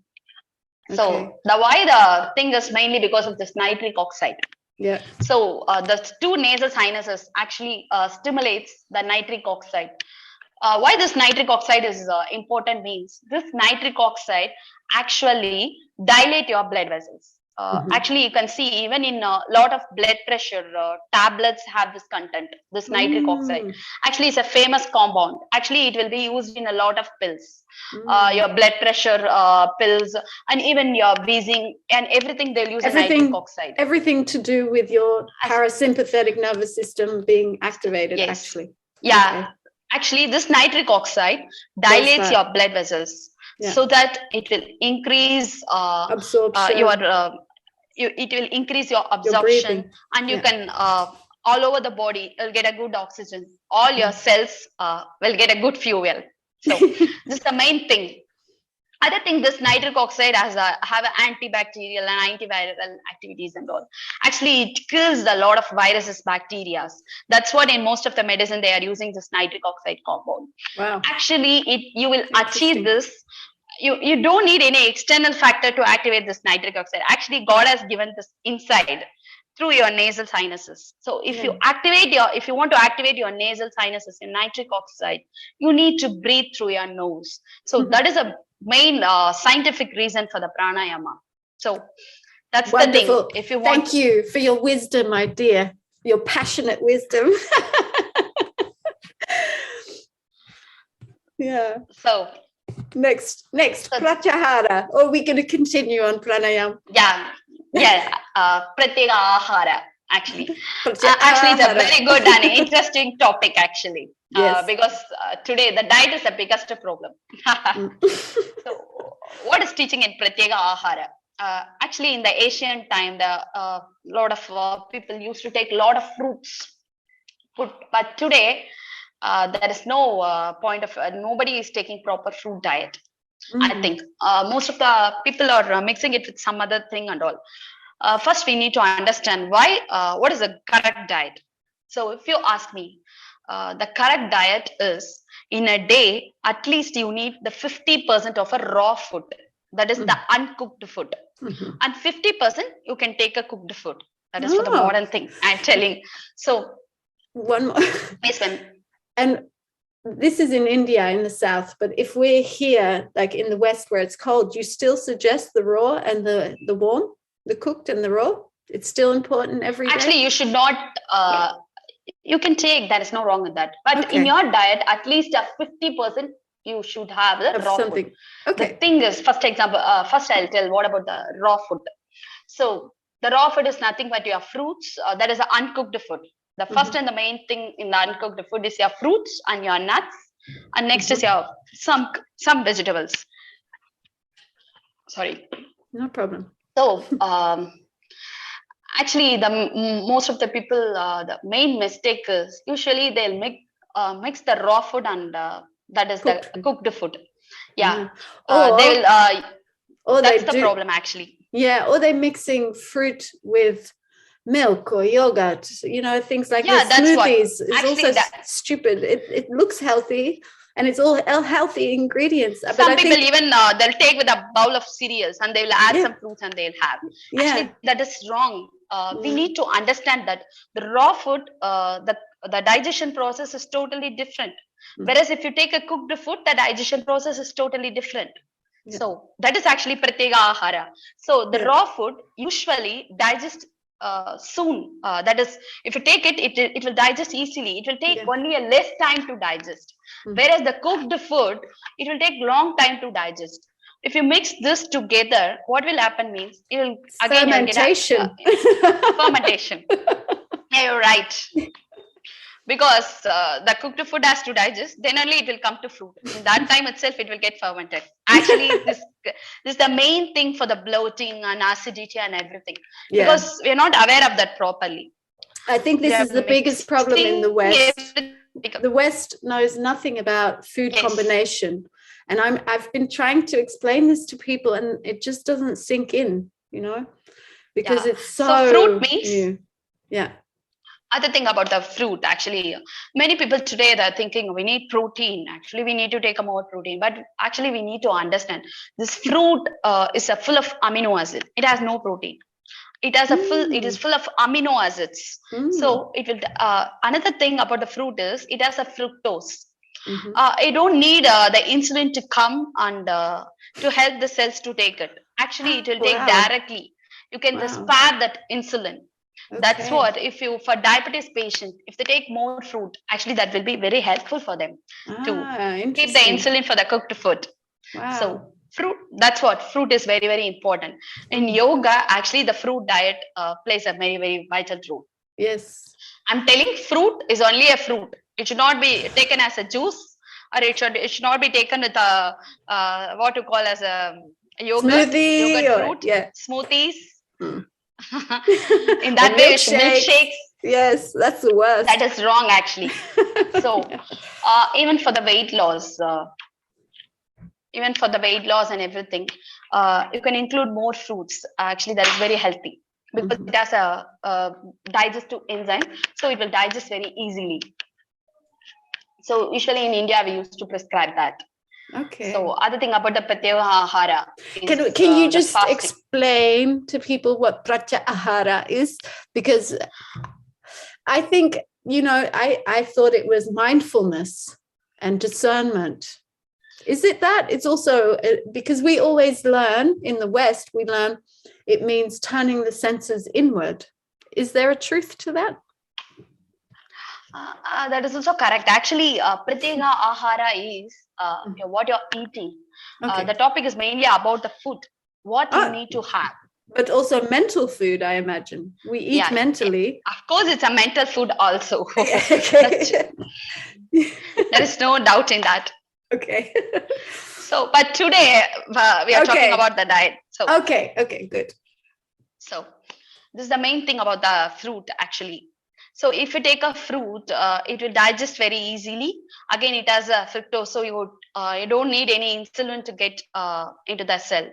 So the thing is mainly because of this nitric oxide. Yeah. So the two nasal sinuses actually stimulates the nitric oxide. Why this nitric oxide is important means this nitric oxide actually dilate your blood vessels. Actually, you can see even in a lot of blood pressure tablets have this content, this nitric oxide. Actually, it's a famous compound. Actually, it will be used in a lot of pills. Your blood pressure pills, and even your wheezing and everything, they'll use a nitric oxide. Everything to do with your parasympathetic nervous system being activated, actually. Yeah. Actually, this nitric oxide dilates your blood vessels so that it will increase absorption. It will increase your absorption, and you can all over the body you'll get a good oxygen. All your cells will get a good fuel. So this is the main thing. Other thing, this nitric oxide have an antibacterial and antiviral activities and all. Actually, it kills a lot of viruses, bacteria. That's what in most of the medicine they are using this nitric oxide compound. Wow. Actually, you will achieve this. You don't need any external factor to activate this nitric oxide. Actually, God has given this inside through your nasal sinuses. So if you want to activate your nasal sinuses in nitric oxide, you need to breathe through your nose. So that is a main scientific reason for the pranayama. So that's wonderful. The thing. If you want, thank you for your wisdom, my dear, your passionate wisdom. Yeah. So next pratyahara, or are we going to continue on pranayama? Pratyeka ahara. Actually, it's a very good and interesting topic. Actually, because today the diet is the biggest problem. So, what is teaching in Pratyeka ahara? Actually, in the ancient time, the lot of people used to take a lot of fruits. But today, there is no point of nobody is taking proper fruit diet. I think most of the people are mixing it with some other thing and all. First, we need to understand why. What is the correct diet? So if you ask me, the correct diet is in a day, at least you need the 50% of a raw food. That is the uncooked food. And 50% you can take a cooked food. That is for the modern thing I'm telling. So one more. Yes, ma'am. And this is in India, in the south, but if we're here, like in the west where it's cold, you still suggest the raw and the warm, the cooked and the raw? It's still important every day? Actually, you should not, you can take, there is no wrong with that. But in your diet, at least a 50% you should have the raw food. The thing is, first I'll tell what about the raw food. So the raw food is nothing but your fruits. That is the uncooked food. The first and the main thing in the uncooked food is your fruits and your nuts, and next is your some vegetables. Sorry. No problem. So actually, most of the people, the main mistake is usually they'll mix the raw food and that is the cooked food. Yeah. That's the problem actually. Yeah, or they're mixing fruit with milk or yogurt, things like this. Smoothies is also stupid. It looks healthy and it's all healthy ingredients. Some people even they'll take with a bowl of cereals and they will add some fruits and they'll have. Actually, that is wrong. We need to understand that the raw food, the digestion process is totally different. Whereas if you take a cooked food, the digestion process is totally different. So that is actually pratyeka ahara. So the raw food usually digests soon. That is, if you take it, it will digest easily. It will take only a less time to digest. Whereas the cooked food, it will take long time to digest. If you mix this together, what will happen means it will again fermentation. Fermentation. Yeah, you're right. Because the cooked food has to digest, then only it will come to fruit. In that time itself, it will get fermented. Actually, this is the main thing for the bloating and acidity and everything. Because we're not aware of that properly. I think this is the biggest problem in the West. The West knows nothing about food combination. And I've been trying to explain this to people and it just doesn't sink in, because it's so fruit means new. Yeah. Other thing about the fruit, actually, many people today they're thinking we need protein. Actually, we need to take more protein, but actually we need to understand this fruit is full of amino acids. It has no protein. It has it is full of amino acids. So it will. Another thing about the fruit is it has a fructose. You don't need the insulin to come and to help the cells to take it. Actually, it will take directly. You can just spare that insulin. That's what, for diabetes patients, if they take more fruit, actually that will be very helpful for them to keep the insulin for the cooked food. So fruit, that's what, fruit is very, very important. In yoga, actually the fruit diet plays a very, very vital role. Yes. I'm telling fruit is only a fruit. It should not be taken as a juice, or it should not be taken with a, what to call as a yogurt, fruit, smoothies. In that way, milkshakes. Yes, that's the worst. That is wrong, actually. So, even for the weight loss, and everything, you can include more fruits. Actually, that is very healthy because it has a digestive enzyme, so it will digest very easily. So, usually in India, we used to prescribe that. Okay. So other thing about the pratyeka ahara is, can you just explain to people what pratyeka ahara is? Because I think, I thought it was mindfulness and discernment. Is it that? It's also because we always learn in the West, it means turning the senses inward. Is there a truth to that? That is also correct. Actually, pratyeka ahara is what you're eating. The topic is mainly about the food, what you need to have. But also mental food, I imagine. We eat mentally. Of course, it's a mental food also. There is no doubt in that. Okay. So, but today we are talking about the diet. So Okay, good. So, this is the main thing about the fruit, actually. So if you take a fruit, it will digest very easily. Again, it has a fructose, so you don't need any insulin to get into the cell.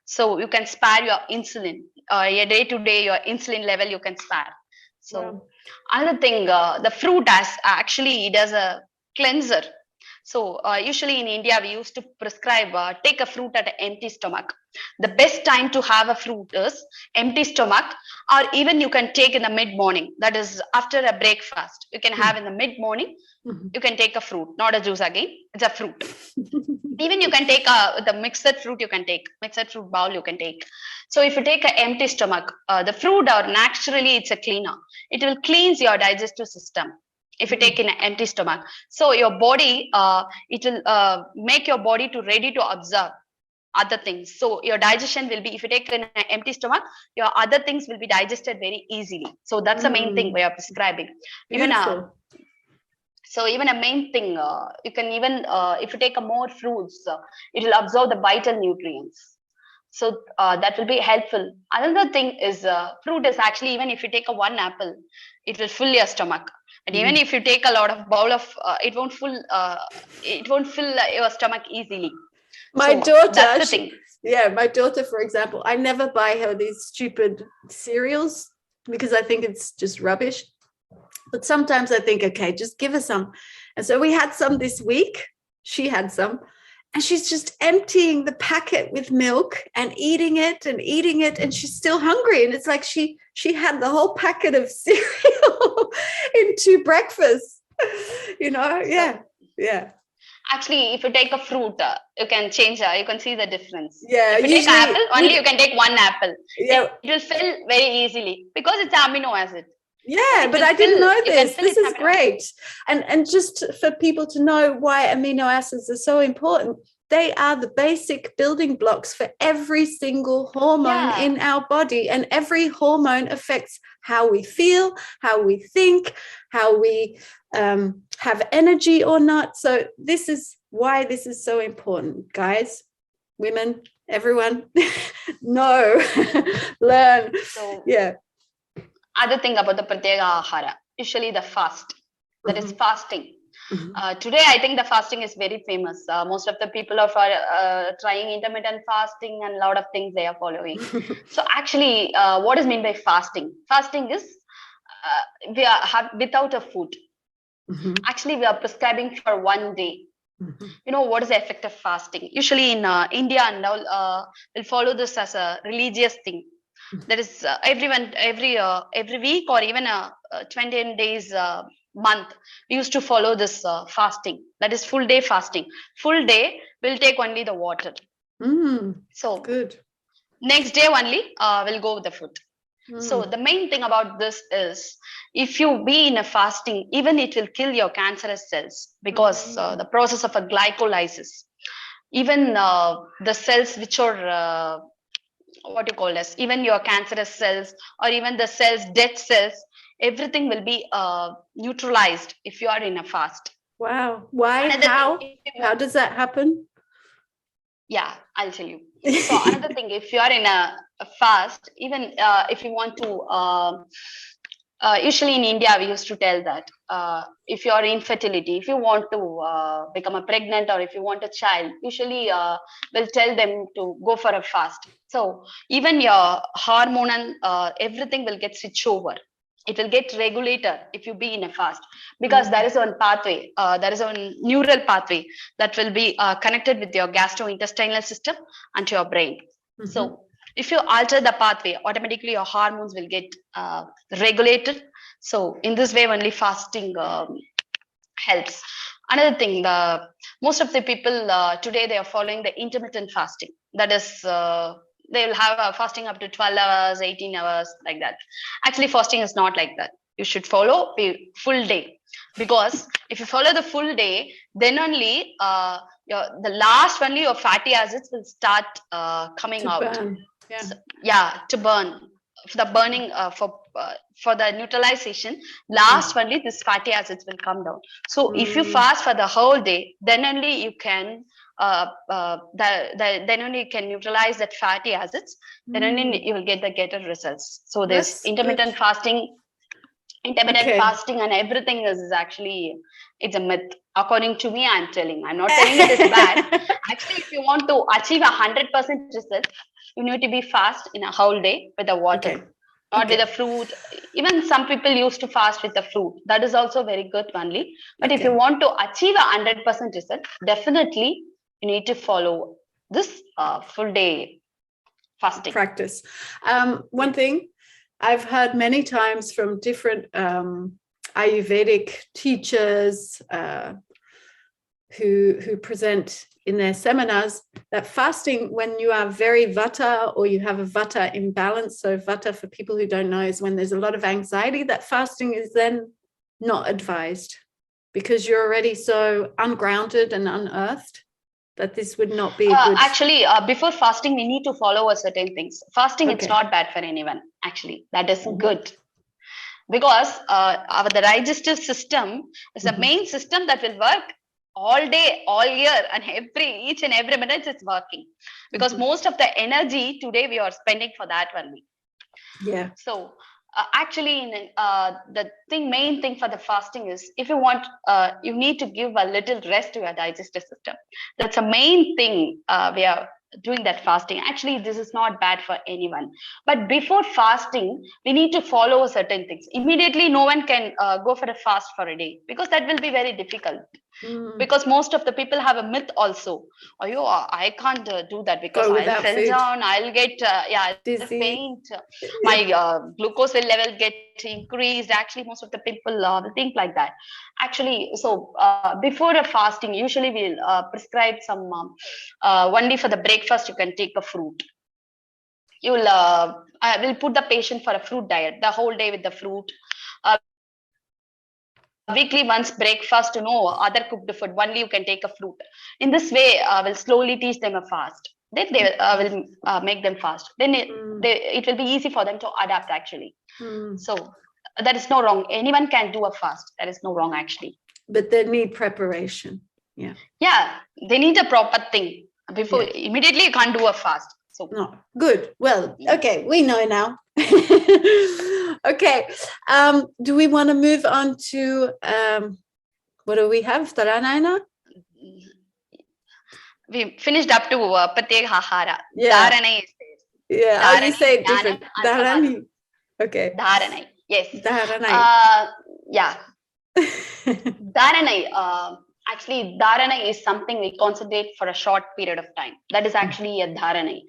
So you can spare your insulin. Your day to day, your insulin level you can spare. So Another thing, the fruit actually does a cleanser. So usually in India, we used to prescribe take a fruit at an empty stomach. The best time to have a fruit is empty stomach, or even you can take in the mid morning. That is after a breakfast. You can have in the mid morning. You can take a fruit, not a juice again. It's a fruit. Even you can take the mixed fruit. You can take mixed fruit bowl. You can take. So if you take an empty stomach, the fruit are naturally it's a cleaner. It will cleanse your digestive system if you take in an empty stomach. So your body, it will make your body to ready to absorb other things. So your digestion will be, if you take in an empty stomach, your other things will be digested very easily. So that's the main thing we are prescribing. Even so even a main thing, you can even, if you take a more fruits, it will absorb the vital nutrients. So that will be helpful. Another thing is fruit is actually, even if you take a one apple, it will fill your stomach. And even if you take a lot of bowl of, it won't fill your stomach easily. My So daughter, that's the thing. My daughter, for example, I never buy her these stupid cereals because I think it's just rubbish. But sometimes I think, okay, just give her some. And so we had some this week. She had some. And she's just emptying the packet with milk and eating it. And she's still hungry. And it's like she had the whole packet of cereal into breakfast, Yeah. Actually, if you take a fruit, you can change, you can see the difference. Yeah. If you take an apple, only you can take one apple. Yeah. It will fill very easily because it's amino acid. Yeah, but I didn't know this. This is great. And just for people to know why amino acids are so important, they are the basic building blocks for every single hormone in our body. And every hormone affects how we feel, how we think, how we have energy or not. So this is why this is so important, guys, women, everyone. Know, learn. So, other thing about the pratyeka ahara, usually the fast, that is fasting. Today, I think the fasting is very famous. Most of the people are trying intermittent fasting and a lot of things they are following. So actually, what is meant by fasting? Fasting is we are without a food. Actually, we are prescribing for one day. You know what is the effect of fasting? Usually in India and all, will follow this as a religious thing. That is every week or even 20 days month, we used to follow this fasting. That is full day fasting. Full day will take only the water. So good. Next day only we'll go with the food. So the main thing about this is, if you be in a fasting, even it will kill your cancerous cells because the process of a glycolysis, even the cells which are what you call as, even your cancerous cells or even the cells, dead cells, everything will be neutralized if you are in a fast. Wow. Why? How does that happen? Yeah, I'll tell you. So another thing, if you are in a fast, even if you want to usually in India, we used to tell that if you are infertility, if you want to become a pregnant or if you want a child, usually we'll tell them to go for a fast. So even your hormonal, everything will get switched over. It will get regulated if you be in a fast, because there is one pathway, there is one neural pathway that will be connected with your gastrointestinal system and to your brain. So if you alter the pathway, automatically your hormones will get regulated. So in this way, only fasting helps. Another thing, most of the people today, they are following the intermittent fasting. That is, they will have a fasting up to 12 hours, 18 hours, like that. Actually, fasting is not like that. You should follow a full day, because if you follow the full day, then only the last only your fatty acids will start coming to out. Burn. To burn. For the burning, for the neutralization, last only this fatty acids will come down. So if you fast for the whole day, then only you can then only you can neutralize that fatty acids. Then only you will get the results. So this intermittent fasting and everything is actually, it's a myth. According to me, I'm telling it is bad. Actually, if you want to achieve 100% result, you need to be fast in a whole day with the water. not with a fruit. Even some people used to fast with the fruit. That is also very good only. But if you want to achieve 100% result, definitely you need to follow this full day fasting practice. One thing I've heard many times from different Ayurvedic teachers who present in their seminars, that fasting, when you are very vata or you have a vata imbalance, so vata, for people who don't know, is when there's a lot of anxiety, that fasting is then not advised because you're already so ungrounded and unearthed that this would not be a good... Actually, before fasting, we need to follow a certain things. Fasting, it's not bad for anyone, actually. That is good. Because the digestive system is the main system that will work all day, all year, and each and every minute it's working. Because most of the energy today we are spending for that only. Yeah. So actually, the main thing for the fasting is, if you want, you need to give a little rest to your digestive system. That's a main thing we are doing, that fasting. Actually, this is not bad for anyone. But before fasting, we need to follow certain things. Immediately, no one can go for a fast for a day, because that will be very difficult. Because most of the people have a myth also. Oh, I can't do that because I'll fell down, I'll get dizzy, faint, my glucose level get increased. Actually, most of the people think like that. Actually, so before a fasting, usually we'll prescribe some only for the breakfast you can take a fruit. You'll will put the patient for a fruit diet the whole day with the fruit. Weekly once breakfast, other cooked food, only you can take a fruit. In this way, we'll slowly teach them a fast. Then they will make them fast. Then it will be easy for them to adapt, actually. So there is no wrong. Anyone can do a fast. There is no wrong, actually. But they need preparation. Yeah. Yeah, they need a proper thing. Before immediately you can't do a fast. So no, good. Well, okay, we know now. Okay. Do we want to move on to what do we have? Taranayana? We finished up to Pratyek Ahara. Yeah. Dharanai is there. Yeah. Dharani, you say it different. Dharani. Okay. Dharanai. Yes. Dharanai. Yeah. Dharanai. Actually, Dharanai is something we concentrate for a short period of time. That is actually a Dharanai.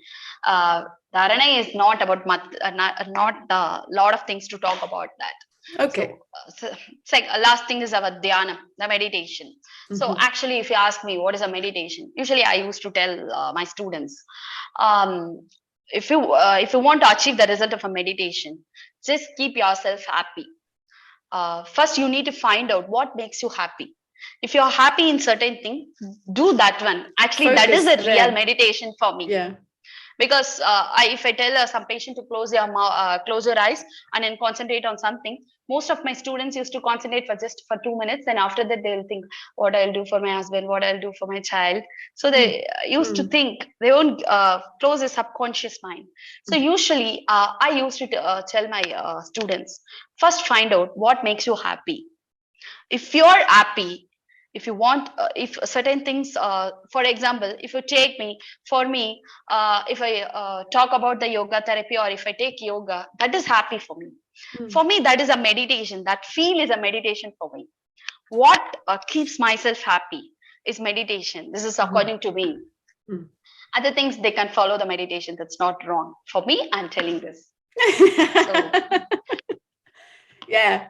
Dharanai is not about not a lot of things to talk about that. Okay. So it's like last thing is our dhyana, the meditation. So actually, if you ask me what is a meditation, usually I used to tell my students, if you want to achieve the result of a meditation, just keep yourself happy. First, you need to find out what makes you happy. If you're happy in certain thing, do that one. Actually, that is a real meditation for me. Yeah. Because if I tell some patient to close your eyes and then concentrate on something, most of my students used to concentrate for 2 minutes, and after that they'll think what I'll do for my husband, what I'll do for my child. So they used to think, they won't close their subconscious mind. So usually I used to tell my students, first find out what makes you happy. If you're happy, if you want, if certain things, for example, if you take me, for me, if I talk about the yoga therapy, or if I take yoga, that is happy for me. For me, that is a meditation. That feel is a meditation for me. What keeps myself happy is meditation. This is according to me. Other things, they can follow the meditation. That's not wrong. For me, I'm telling this. So. Yeah,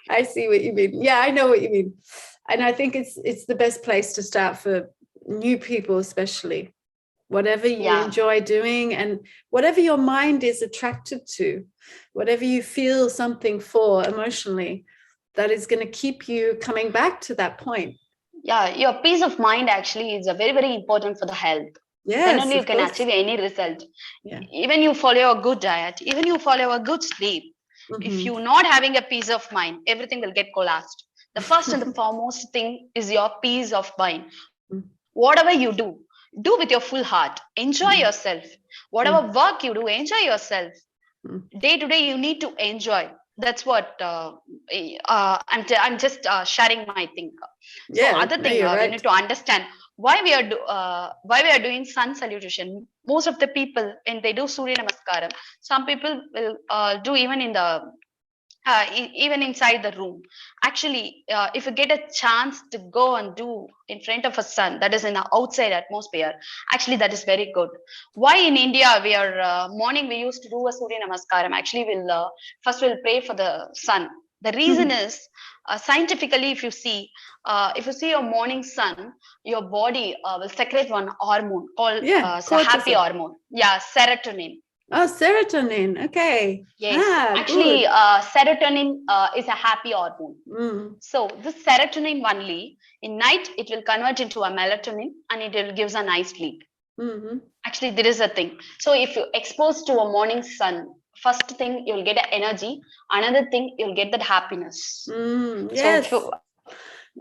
I see what you mean. Yeah, I know what you mean. And I think it's the best place to start for new people, especially. Whatever you enjoy doing and whatever your mind is attracted to, whatever you feel something for emotionally, that is going to keep you coming back to that point. Yeah, your peace of mind actually is very, very important for the health. Yes, then only you can achieve any result. Yeah. Even you follow a good diet, even you follow a good sleep. If you're not having a peace of mind, everything will get collapsed. The first and the foremost thing is your peace of mind. Whatever you do with your full heart. Enjoy yourself. Whatever work you do, enjoy yourself. Day to day, you need to enjoy. That's what I'm just sharing my thing. So other thing, we need to understand why we are doing sun salutation. Most of the people, and they do Surya Namaskaram. Some people will do even in the even inside the room. Actually, if you get a chance to go and do in front of a sun, that is in the outside atmosphere, actually that is very good. Why in India we are morning we used to do a Surya Namaskaram. Actually, we'll pray for the sun. The reason is scientifically, if you see your morning sun, your body will secrete one hormone called happy hormone. Yeah, serotonin. Oh, serotonin. Okay. Yes. Actually, good. Serotonin is a happy hormone. So this serotonin only, in night, it will convert into a melatonin and it will gives a nice sleep. Actually, there is a thing. So if you expose to a morning sun, first thing you'll get an energy. Another thing you'll get that happiness. Yes. So,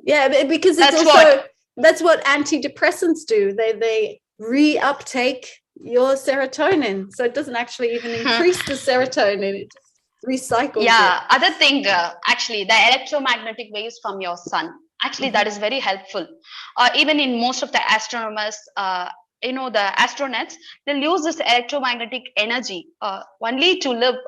yeah, because it's also that's what antidepressants do. They reuptake your serotonin, so it doesn't actually even increase the serotonin, it just recycles it. Other thing, actually the electromagnetic waves from your sun, actually that is very helpful. Even in most of the astronomers, the astronauts, they'll use this electromagnetic energy only to live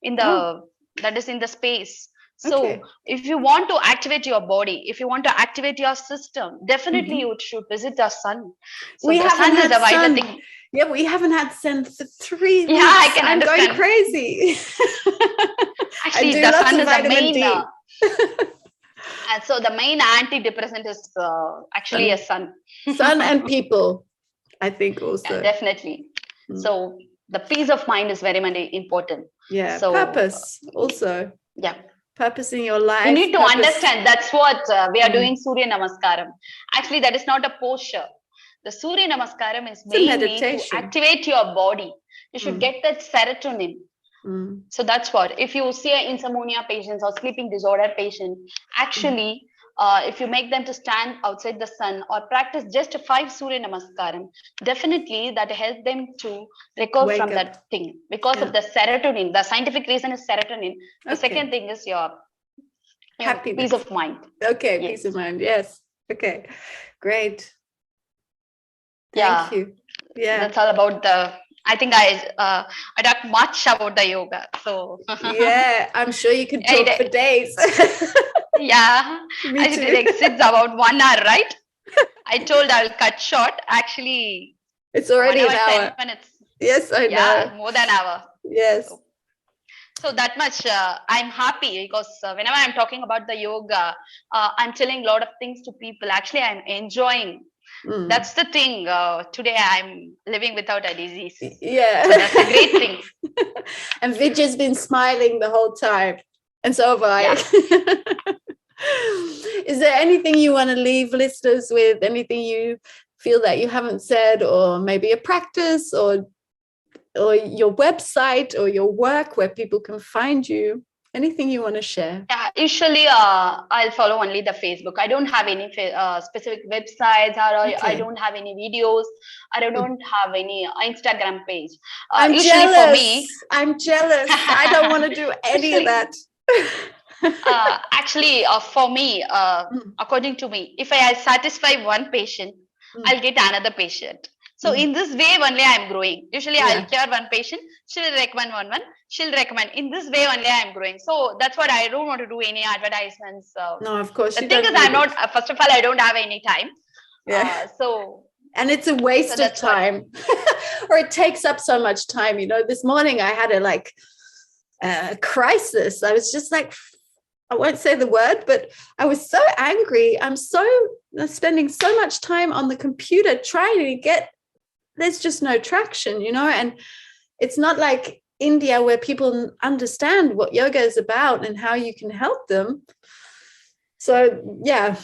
in the that is in the space. So if you want to activate your body, if you want to activate your system, definitely you should visit the sun. So we haven't had is a vital thing. Yeah, we haven't had sun for 3 weeks. I can understand. I'm going crazy. Actually, the sun is the main. And so the main antidepressant is actually a sun. Sun and people, I think also. Yeah, definitely. So the peace of mind is very, very important. Yeah, so, purpose also. Yeah. Purpose in your life. You need to understand that's what we are doing Surya Namaskaram. Actually, that is not a posture. The Surya Namaskaram is mainly to activate your body. You should get that serotonin. So that's what. If you see an insomnia patients or sleeping disorder patient, actually, if you make them to stand outside the sun or practice just 5 Surya Namaskaram, definitely that helps them to recover from that thing because of the serotonin. The scientific reason is serotonin. The second thing is your peace of mind. Okay, peace of mind. Yes. Okay, great. Thank you. Yeah, that's all about I think I talk much about the yoga. So yeah, I'm sure you could talk for days. Yeah, it exceeds about 1 hour, right? I told I'll cut short. Actually, it's already 1 hour. 10 minutes. Yes, I know. Yeah, more than an hour. Yes. So that much I'm happy because whenever I'm talking about the yoga, I'm telling a lot of things to people. Actually, I'm enjoying. That's the thing. Today I'm living without a disease. Yeah. So that's a great thing. And Vidya's been smiling the whole time. And so have I. Yeah. Is there anything you want to leave listeners with? Anything you feel that you haven't said, or maybe a practice or your website or your work where people can find you? Anything you want to share? Yeah, usually I'll follow only the Facebook. I don't have any specific websites, or I don't have any videos. I don't have any Instagram page. I'm jealous. For me, I'm jealous. I don't want to do any of that. Actually, for me, according to me, if I satisfy one patient, I'll get another patient. So in this way only I'm growing. Usually I'll cure one patient, she'll recommend one, she'll recommend. In this way only I'm growing. So that's what I don't want to do any advertisements. No, of course. The thing is I'm not, first of all, I don't have any time. Yeah. And it's a waste of time. Or it takes up so much time. This morning I had a crisis. I was just like, I won't say the word, but I was so angry. I'm spending so much time on the computer trying to get, there's just no traction, and it's not like India where people understand what yoga is about and how you can help them. So, yeah.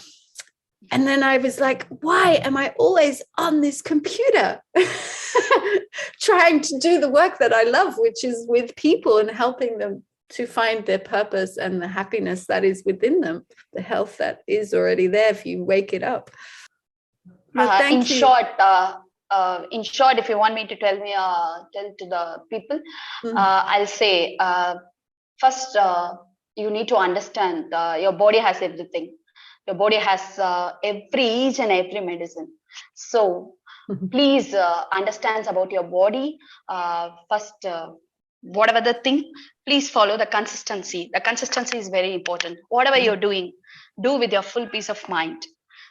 And then I was like, why am I always on this computer trying to do the work that I love, which is with people and helping them to find their purpose and the happiness that is within them, the health that is already there if you wake it up. In short, if you want me to tell to the people, I'll say, first, you need to understand your body has everything. Your body has each and every medicine. So please understand about your body. First, whatever the thing, please follow the consistency. The consistency is very important. Whatever you're doing, do with your full peace of mind.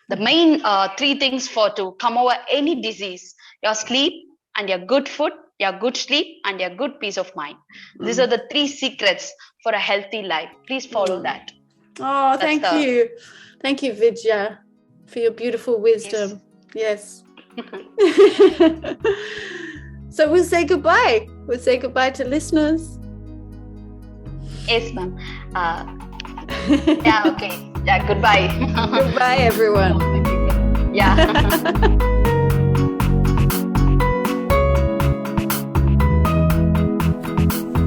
The main three things for to come over any disease: your sleep and your good food, your good sleep, and your good peace of mind. These are the three secrets for a healthy life. Please follow that. Oh, thank you. Thank you, Vidya, for your beautiful wisdom. Yes. So we'll say goodbye. We'll say goodbye to listeners. Yes, ma'am. Yeah, okay. Yeah, goodbye. Goodbye, everyone. Yeah.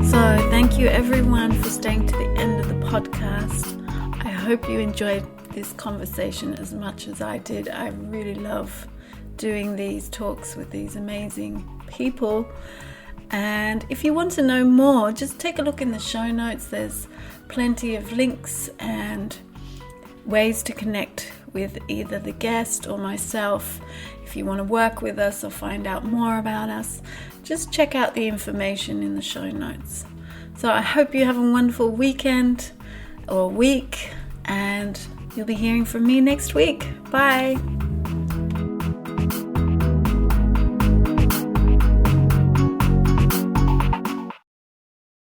So thank you, everyone, for staying to the end of the podcast. I hope you enjoyed this conversation as much as I did. I really love doing these talks with these amazing people. And if you want to know more, just take a look in the show notes. There's plenty of links and ways to connect with either the guest or myself. If you want to work with us or find out more about us, just check out the information in the show notes. So I hope you have a wonderful weekend or week, and you'll be hearing from me next week. Bye.